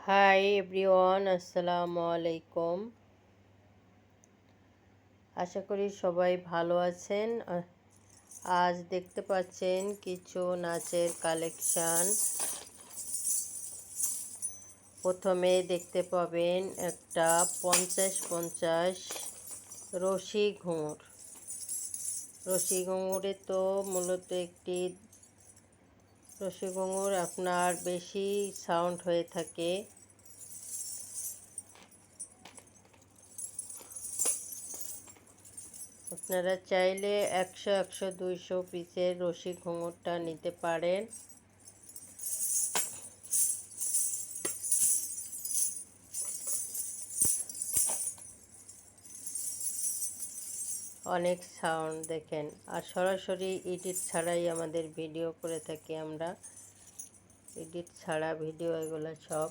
Hi everyone, আসসালামু আলাইকুম। আশা করি সবাই ভালো আছেন। আজ দেখতে পাচ্ছেন কিছু নাচের কালেকশান। প্রথমে দেখতে পাবেন একটা 50-50 রশি ঘুঙুর। রশি ঘুঙুরে তো মূলত একটি রশি ঘুঙুর আপনার বেশি সাউন্ড হয়ে থাকে। আপনারা চাইলে 100-200 পিসের রশি ঘুঙুরটা নিতে পারেন। অনেক সাউন্ড দেখেন, আর সরাসরি এডিট ছাড়াই আমাদের ভিডিও করে থাকি আমরা। এডিট ছাড়া ভিডিও এগুলো সব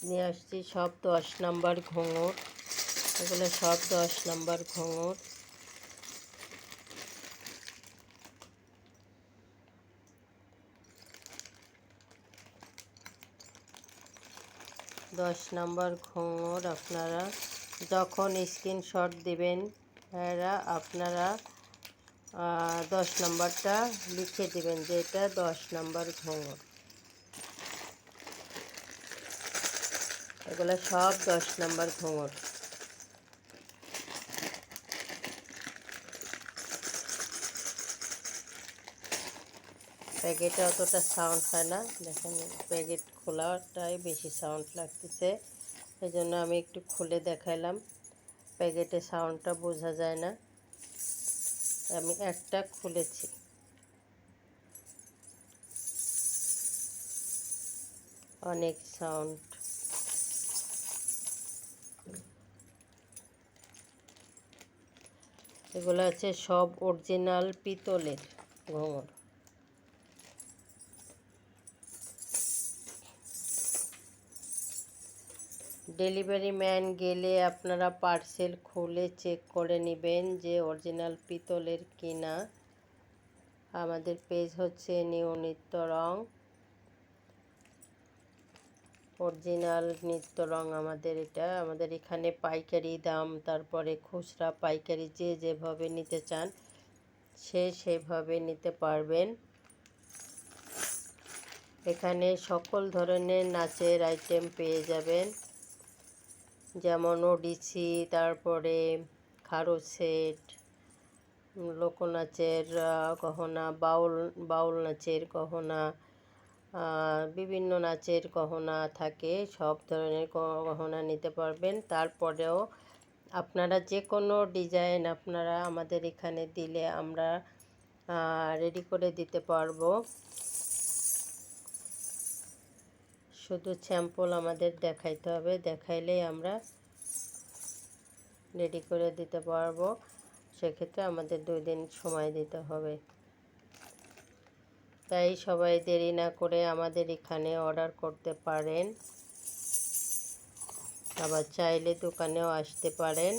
নিয়ে আসছি। সব 10 নম্বর ঘুঙুর, এগুলো সব 10 নম্বর ঘুঙুর। দশ নম্বর ঘুঙুর আপনারা যখন স্ক্রিনশট দিবেন আপনারা 10 নম্বরটা লিখে দিবেন যে এটা 10 নম্বর ঘুঙুর। এগুলো সব 10 নম্বর ঘুঙুর। প্যাকেটে অতটা সাউন্ড হয় না, দেখেন প্যাকেট খোলাটাই বেশি সাউন্ড লাগতেছে, এই জন্য আমি একটু খুলে দেখাইলাম। প্যাকেটে সাউন্ডটা বোঝা যায় না। আমি একটা খুলেছি। অনেক সাউন্ড। এগুলো আছে সব অরিজিনাল পিতলের ঘুঙুর। ডেলিভারি ম্যান গেলে আপনারা পার্সেল খুলে চেক করে নেবেন যে অরিজিনাল পিতলের কিনা। আমাদের পেজ হচ্ছে নিউ নিত্য রং, অরিজিনাল নিত্য রং আমাদের এটা। আমাদের এখানে পাইকারি দাম, তারপরে খুচরা পাইকারি যে যেভাবে নিতে চান সেভাবে নিতে পারবেন। এখানে সকল ধরনের নাচের আইটেম পেয়ে যাবেন, যেমন ওডিসি, তারপরে খারো সেট, লোকনাচের গহনা, বাউল নাচের গহনা, বিভিন্ন নাচের গহনা থাকে। সব ধরনের গহনা নিতে পারবেন। তারপরেও আপনারা যে কোনো ডিজাইন আপনারা আমাদের এখানে দিলে আমরা রেডি করে দিতে পারবো। শুধু স্যাম্পল আমাদের দেখাইতে হবে, দেখাইলেই আমরা রেডি করে দিতে পারবো। সেক্ষেত্রে আমাদের 2 দিন সময় দিতে হবে। তাই সবাই দেরি না করে আমাদের এখানে অর্ডার করতে পারেন, আবার চাইলে দোকানেও আসতে পারেন।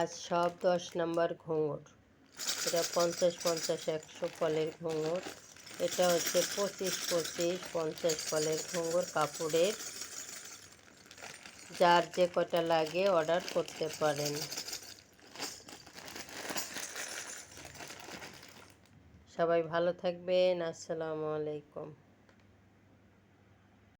আজ সব 10 নম্বর ঘুঙুর। এটা 50-50-100 ফলের ঘুঙুর। এটা হচ্ছে 25-25-50 ফলের ঘুঙুর কাপড়ের। যার যে কটা লাগে অর্ডার করতে পারেন। সবাই ভালো থাকবেন। আসসালামু আলাইকুম।